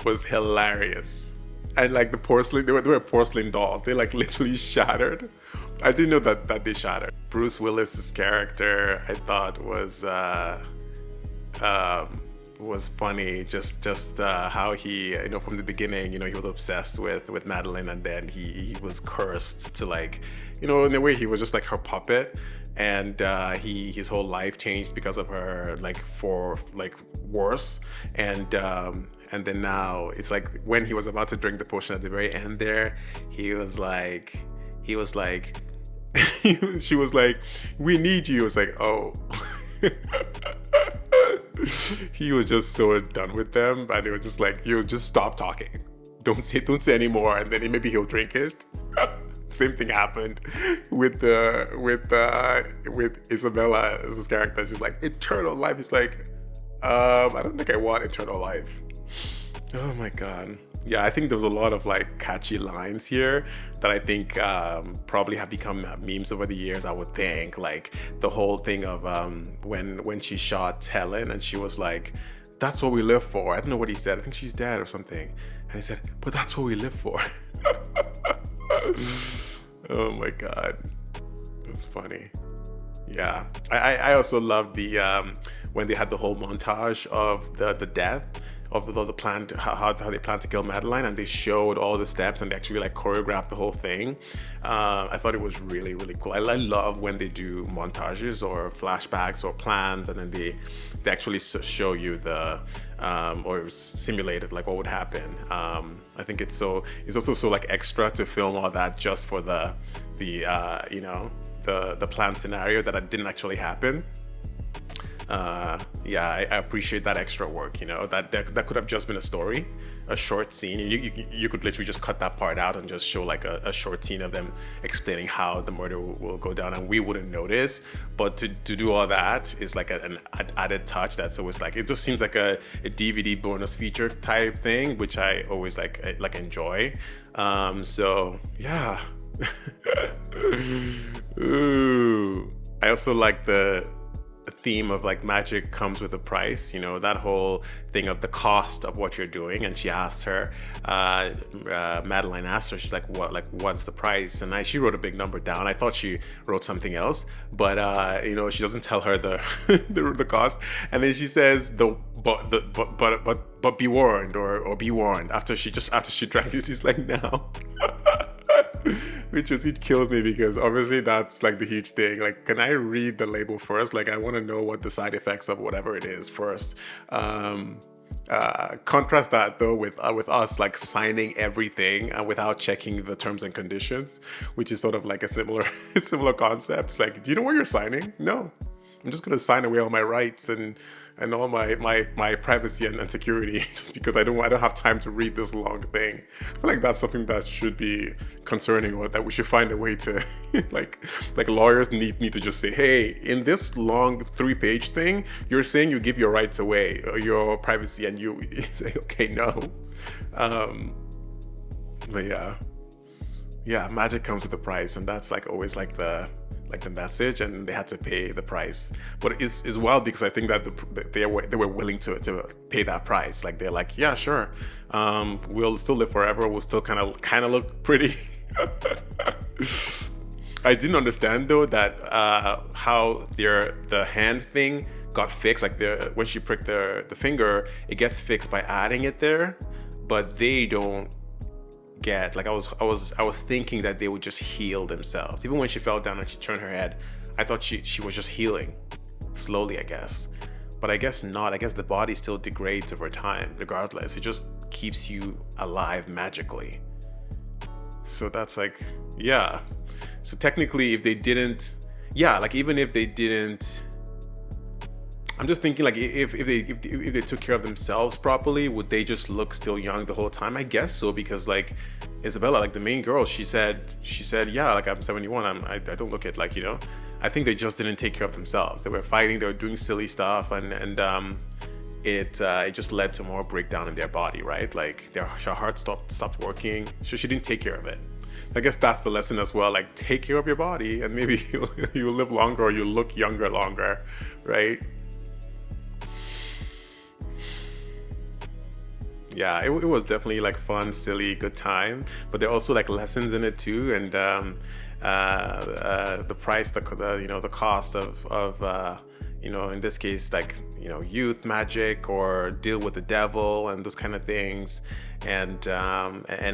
Was hilarious. And like the porcelain, they were porcelain dolls. They like literally shattered. I didn't know that they shattered. Bruce Willis's character, I thought was funny. Just how he, you know, from the beginning, you know, he was obsessed with Madeline, and then he was cursed to, like, you know, in a way he was just like her puppet, and his whole life changed because of her, like, for like worse. And then now it's like when he was about to drink the potion at the very end there, she was like, we need you. It was like, oh. He was just so done with them, and they were just like, you just stop talking. Don't say anymore, and then maybe he'll drink it. Same thing happened with Isabella's character. She's like, eternal life. He's like, I don't think I want eternal life. Oh my god. Yeah, I think there's a lot of like catchy lines here that I think probably have become memes over the years, I would think. Like the whole thing of when she shot Helen and she was like, that's what we live for. I don't know what he said. I think she's dead or something. And he said, but that's what we live for. Oh my god. It was funny. Yeah. I also loved the when they had the whole montage of the death of the plan, how they plan to kill Madeline, and they showed all the steps and they actually like choreographed the whole thing. I thought it was really cool. I love when they do montages or flashbacks or plans, and then they actually show you the or simulated like what would happen. I think it's also so like extra to film all that just for the you know, the planned scenario that didn't actually happen. Yeah, I appreciate that extra work, you know, that could have just been a story, a short scene. You could literally just cut that part out and just show like a short scene of them explaining how the murder will go down, and we wouldn't notice. But to do all that is like an added touch that's always like, it just seems like a DVD bonus feature type thing, which I always like enjoy. So yeah. Ooh. I also like the theme of like magic comes with a price, you know, that whole thing of the cost of what you're doing. And she asked her, Madeline asked her, she's like, what's the price? And she wrote a big number down. I thought she wrote something else, but you know, she doesn't tell her the cost. And then she says but be warned, or be warned, after she drank it. She's like, now. It killed me, because obviously that's like the huge thing. Like, can I read the label first? Like, I want to know what the side effects of whatever it is first. Contrast that though with us like signing everything without checking the terms and conditions, which is sort of like a similar concept. It's like, do you know what you're signing? No, I'm just gonna sign away all my rights and all my privacy and security just because I don't have time to read this long thing. I feel like that's something that should be concerning, or that we should find a way to like lawyers need to just say, hey, in this long 3-page thing, you're saying you give your rights away, or your privacy, and you say, okay, no. But yeah, magic comes with a price, and that's like always like the like the message, and they had to pay the price. But it's wild because I think that they were willing to pay that price. Like they're like, yeah, sure, we'll still live forever. We'll still kind of look pretty. I didn't understand though that how the hand thing got fixed. Like when she pricked the finger, it gets fixed by adding it there, but they don't get, like I was thinking that they would just heal themselves. Even when she fell down and she turned her head, I thought she was just healing slowly, I guess. But I guess not. I guess the body still degrades over time regardless. It just keeps you alive magically. So that's like, yeah. So technically if they didn't, like even if they didn't, I'm just thinking like if they took care of themselves properly, would they just look still young the whole time? I guess so, because like Isabella, like the main girl, she said, yeah, like I'm 71, I don't look it, like, you know. I think they just didn't take care of themselves. They were fighting, they were doing silly stuff, and it just led to more breakdown in their body, right? Like her heart stopped working, so she didn't take care of it. I guess that's the lesson as well. Like, take care of your body, and maybe you'll live longer, or you'll look younger longer, right? Yeah, it was definitely like fun, silly, good time, but there are also like lessons in it too, and the price, the cost of in this case, like, youth, magic, or deal with the devil and those kind of things, and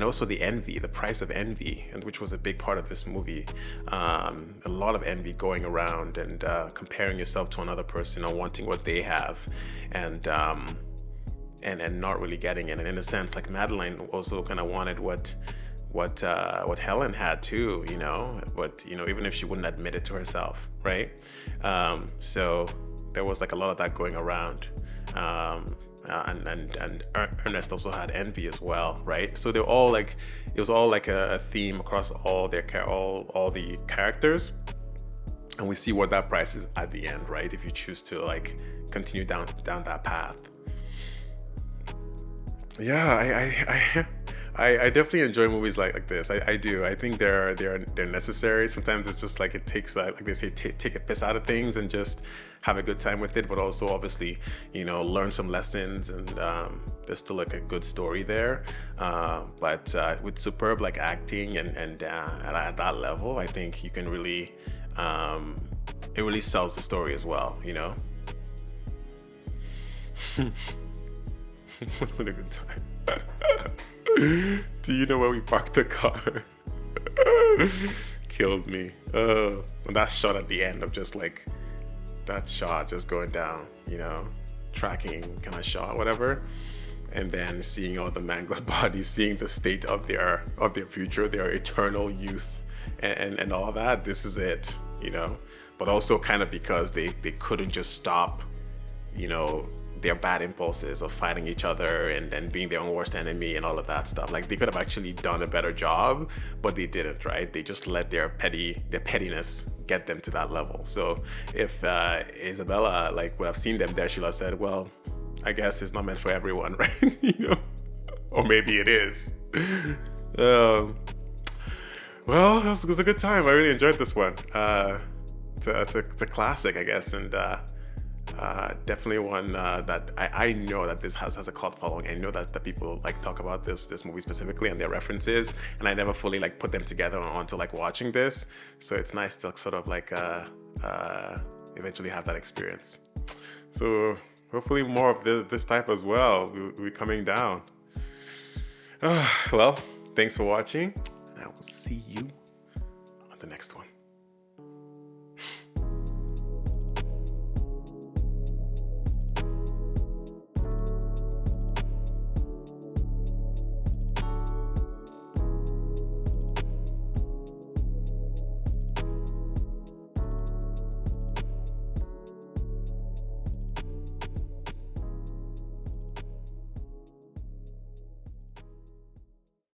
also the envy, the price of envy, and which was a big part of this movie. A lot of envy going around, and comparing yourself to another person, or wanting what they have, and not really getting it. And in a sense, like Madeline also kind of wanted what Helen had too, but even if she wouldn't admit it to herself, right? So there was like a lot of that going around, and Ernest also had envy as well, right? So they're all like, it was all like a theme across all the characters, and we see what that price is at the end, right? If you choose to like continue down that path. Yeah, I definitely enjoy movies like this. I do. I think they're necessary. Sometimes it's just like it takes like they say, take a piss out of things and just have a good time with it, but also obviously learn some lessons, and there's still like a good story there. But with superb like acting and at that level, I think you can really it really sells the story as well. What a good time. Do you know where we parked the car? Killed me. And that shot at the end of just like that shot just going down, tracking kind of shot, whatever, and then seeing all the mangled bodies, seeing the state of their future, their eternal youth, and all that. This is it, but also kind of because they couldn't just stop, their bad impulses of fighting each other and being their own worst enemy and all of that stuff. Like, they could have actually done a better job, but they didn't, right? They just let their pettiness get them to that level. So if Isabella like would have seen them there, she'd have said, well, I guess it's not meant for everyone, right? Or maybe it is. Well, it was a good time. I really enjoyed this one. It's a classic, I guess, and definitely one that I know that this has a cult following. I know that people like talk about this movie specifically and their references, and I never fully like put them together onto like watching this. So it's nice to sort of like eventually have that experience. So hopefully more of this type as well will be coming down. Well, thanks for watching, and I will see you on the next one.